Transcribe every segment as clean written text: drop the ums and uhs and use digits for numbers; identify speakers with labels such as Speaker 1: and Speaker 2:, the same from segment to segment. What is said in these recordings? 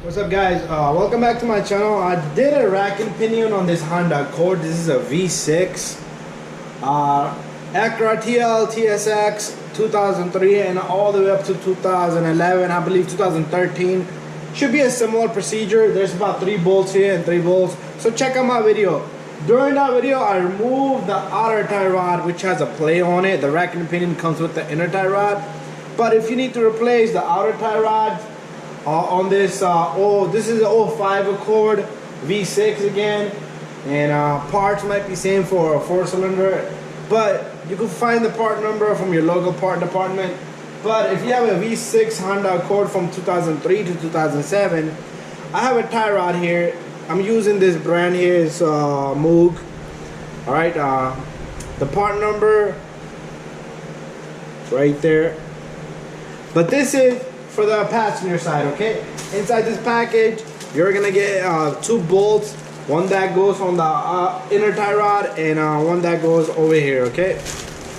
Speaker 1: What's up, guys? Welcome back to my channel. I did a rack and pinion on this Honda Accord. This is a V6 acura TL TSX 2003 and all the way up to 2011, I believe 2013. Should be a similar procedure. There's about 3 bolts here and 3 bolts, so check out my video. During that video, I removed the outer tie rod, which has a play on it. The rack and pinion comes with the inner tie rod, but if you need to replace the outer tie rods on this, this is an 05 Accord V6 again, and parts might be same for a 4-cylinder, but you can find the part number from your local part department. But if you have a V6 Honda Accord from 2003 to 2007, I have a tie rod here. I'm using this brand here, it's Moog. Alright, the part number right there. But this is for the passenger side, okay? Inside this package, you're gonna get 2 bolts. One that goes on the inner tie rod and one that goes over here, okay?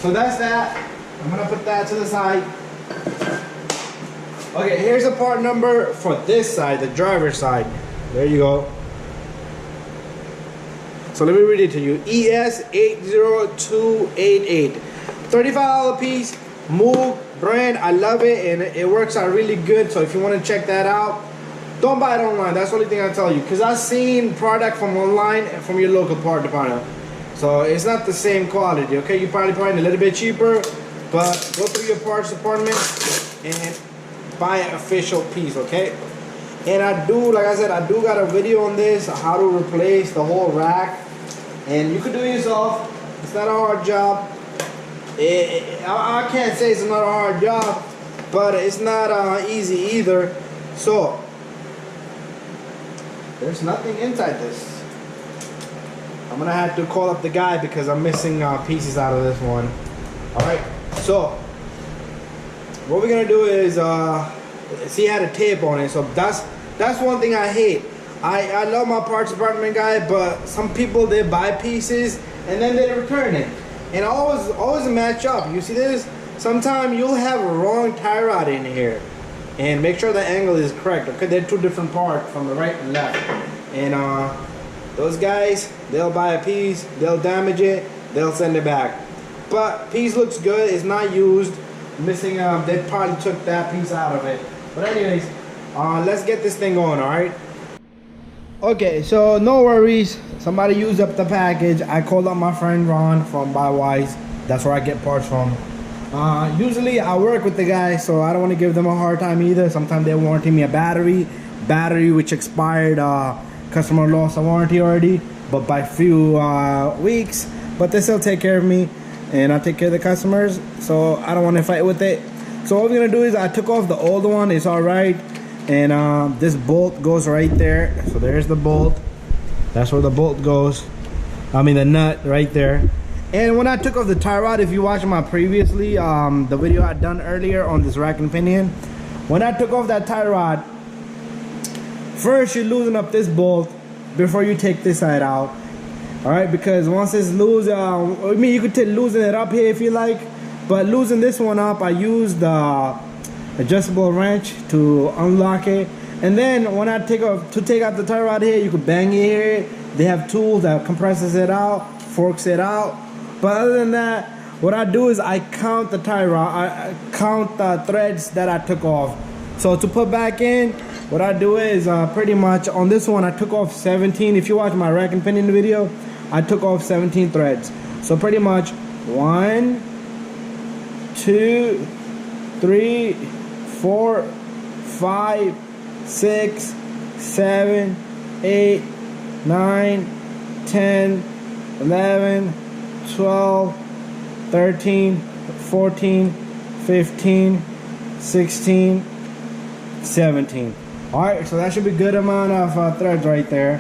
Speaker 1: So that's that. I'm gonna put that to the side. Okay, here's the part number for this side, the driver's side. There you go. So let me read it to you. ES80288. $35 piece, Moog brand. I love it and it works out really good. So if you want to check that out, don't buy it online. That's the only thing I tell you, because I've seen product from online and from your local part department. So it's not the same quality, okay? You probably find it a little bit cheaper, but go through your parts department and buy an official piece, okay? And I do, like I said, I do got a video on this, how to replace the whole rack. And you can do it yourself. It's not a hard job. I can't say it's not a hard job, but it's not easy either. So there's nothing inside this. I'm gonna have to call up the guy because I'm missing pieces out of this one. Alright, so what we're gonna do is see, it had a tape on it, so that's one thing I hate. I love my parts department guy, but some people, they buy pieces and then they return it, and always match up. You see this? Sometimes you'll have a wrong tie rod in here, and make sure the angle is correct, okay? They're 2 different parts from the right and left, and those guys, they'll buy a piece, they'll damage it, they'll send it back. But piece looks good, it's not used, missing, they probably took that piece out of it. But anyways, let's get this thing going, alright? Okay, so no worries, somebody used up the package. I called up my friend Ron from Buywise. That's where I get parts from. Usually I work with the guys, so I don't want to give them a hard time either. Sometimes they warranty me a battery which expired, customer lost a warranty already, but by few weeks, but they still take care of me and I take care of the customers, so I don't want to fight with it. So what we're gonna do is I took off the old one, it's alright, and this bolt goes right there. So there's the bolt, that's where the bolt goes, I mean the nut right there. And when I took off the tie rod, if you watch my previously the video I done earlier on this rack and pinion, when I took off that tie rod, first you loosen up this bolt before you take this side out. Alright, because once it's loose, I mean, you could loosen it up here if you like, but loosen this one up, I used the adjustable wrench to unlock it. And then when I take out the tie rod here, you could bang it here. They have tools that compresses it out, forks it out. But other than that, what I do is I count the tie rod, I count the threads that I took off. So to put back in, what I do is pretty much on this one I took off 17. If you watch my rack and pinion video, I took off 17 threads. So pretty much 1, 2, 3, 4, 5, 6, 7, 8, 9, 10, 11, 12, 13, 14, 15, 16, 17. Alright, so that should be a good amount of threads right there.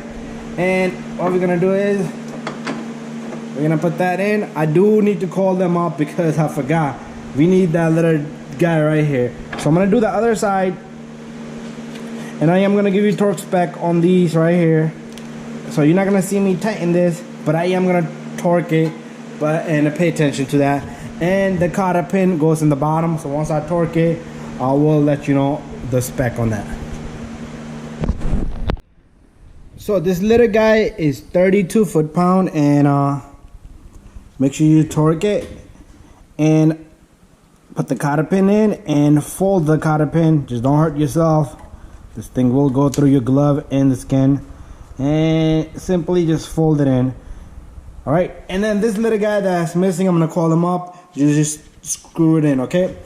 Speaker 1: And what we're gonna do is we're gonna put that in. I do need to call them up because I forgot. We need that little guy right here. So I'm gonna do the other side, and I am gonna give you torque spec on these right here. So you're not gonna see me tighten this, but I am gonna torque it, and pay attention to that. And the cotter pin goes in the bottom, so once I torque it, I will let you know the spec on that. So this little guy is 32 foot-pound, and make sure you torque it and put the cotter pin in and fold the cotter pin. Just don't hurt yourself. This thing will go through your glove and the skin, and simply just fold it in. All right, and then this little guy that's missing, I'm gonna call him up. You just screw it in, okay?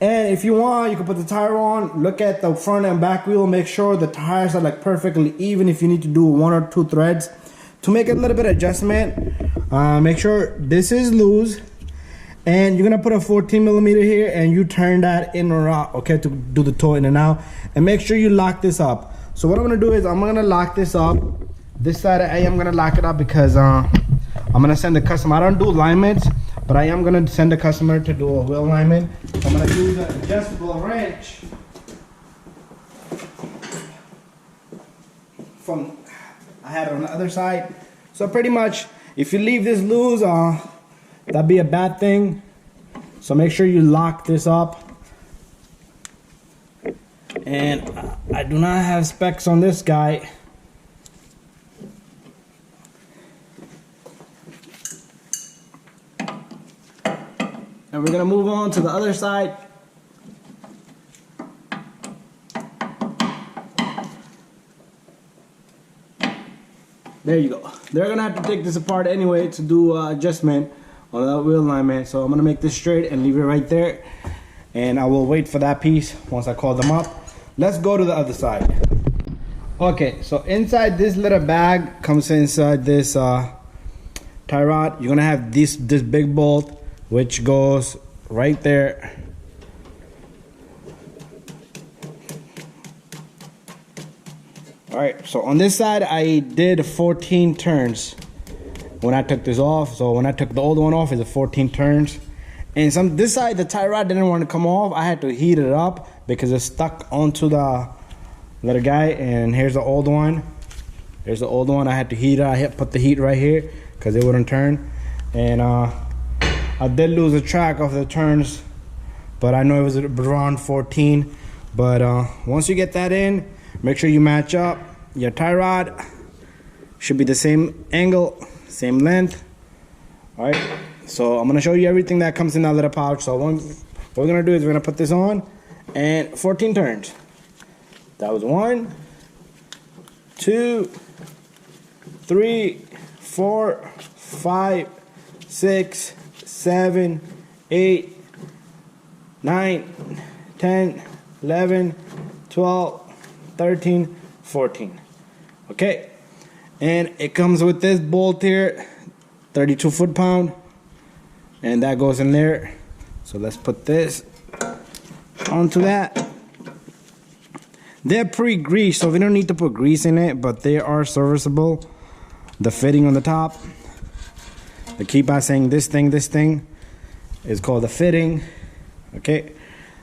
Speaker 1: And if you want, you can put the tire on, look at the front and back wheel, make sure the tires are like perfectly even. If you need to do 1 or 2 threads to make a little bit of adjustment, make sure this is loose, and you're gonna put a 14 millimeter here, and you turn that in or out, okay, to do the toe in and out. And make sure you lock this up. So what I'm gonna do is I'm gonna lock this up. This side I am gonna lock it up because I'm gonna send the customer. I don't do alignments, but I am gonna send the customer to do a wheel alignment. So I'm gonna use an adjustable wrench from I had it on the other side. So pretty much, if you leave this loose, that'd be a bad thing. So make sure you lock this up. And I do not have specs on this guy. And we're gonna move on to the other side. There you go. They're gonna have to take this apart anyway to do adjustment on that wheel alignment. So I'm gonna make this straight and leave it right there. And I will wait for that piece once I call them up. Let's go to the other side. Okay, so inside this little bag comes inside this tie rod. You're gonna have this big bolt, which goes right there. All right, so on this side, I did 14 turns when I took this off. So when I took the old one off, it's 14 turns. And this side, the tie rod didn't want to come off. I had to heat it up because it's stuck onto the little guy. And here's the old one. Here's the old one. I had to heat it. I put the heat right here because it wouldn't turn. And I did lose a track of the turns, but I know it was around 14. But once you get that in, make sure you match up. Your tie rod should be the same angle, same length. All right, so I'm gonna show you everything that comes in that little pouch. So what we're gonna do is we're gonna put this on and 14 turns. That was 1, 2, 3, 4, 5, 6, 7, 8, 9, 10, 11, 12, 13, 14. Okay, and it comes with this bolt here, 32 foot-pound, and that goes in there. So let's put this onto that. They're pre-greased, so we don't need to put grease in it, but they are serviceable. The fitting on the top, I keep on saying this thing is called the fitting. Okay,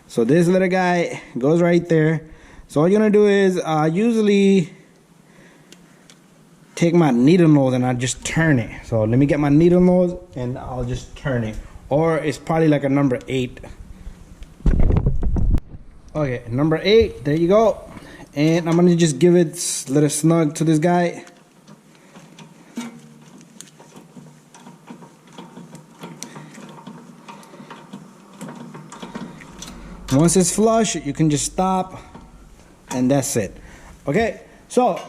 Speaker 1: so this little guy goes right there. So all you're gonna do is usually take my needle nose and I just turn it. So let me get my needle nose and I'll just turn it. Or it's probably like a number 8. Okay, number 8, there you go. And I'm gonna just give it a little snug to this guy. Once it's flush, you can just stop, and that's it. Okay, so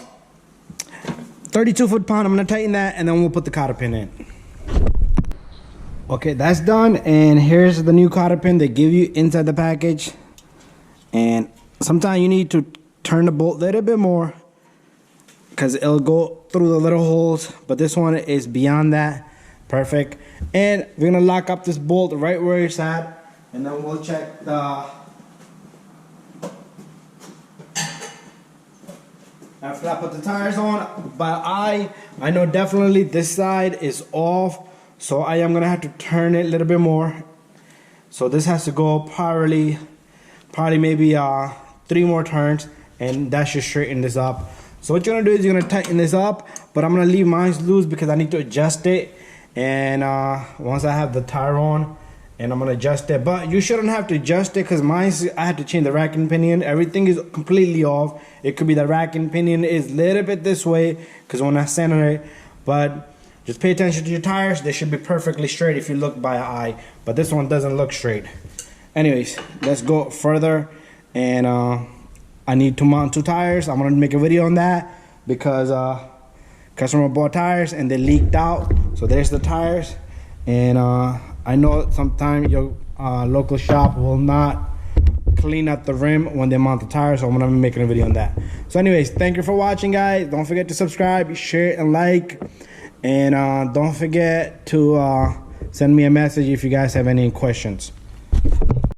Speaker 1: 32 foot-pound, I'm gonna tighten that, and then we'll put the cotter pin in. Okay, that's done, and here's the new cotter pin they give you inside the package. And sometimes you need to turn the bolt a little bit more because it'll go through the little holes, but this one is beyond that. Perfect. And we're gonna lock up this bolt right where it's at, and then we'll check the after I put the tires on. But I know definitely this side is off, so I am gonna have to turn it a little bit more. So this has to go probably maybe 3 more turns, and that should straighten this up. So what you're gonna do is you're gonna tighten this up, but I'm gonna leave mine loose because I need to adjust it. And once I have the tire on and I'm gonna adjust it. But you shouldn't have to adjust it because I had to change the racking pinion. Everything is completely off. It could be the racking pinion is a little bit this way because when I center it, but just pay attention to your tires. They should be perfectly straight if you look by eye, but this one doesn't look straight. Anyways, let's go further, and I need to mount 2 tires. I'm gonna make a video on that because customer bought tires and they leaked out. So there's the tires, and I know sometimes your local shop will not clean up the rim when they mount the tires, so I'm gonna be making a video on that. So anyways, thank you for watching, guys. Don't forget to subscribe, share, and like, and don't forget to send me a message if you guys have any questions.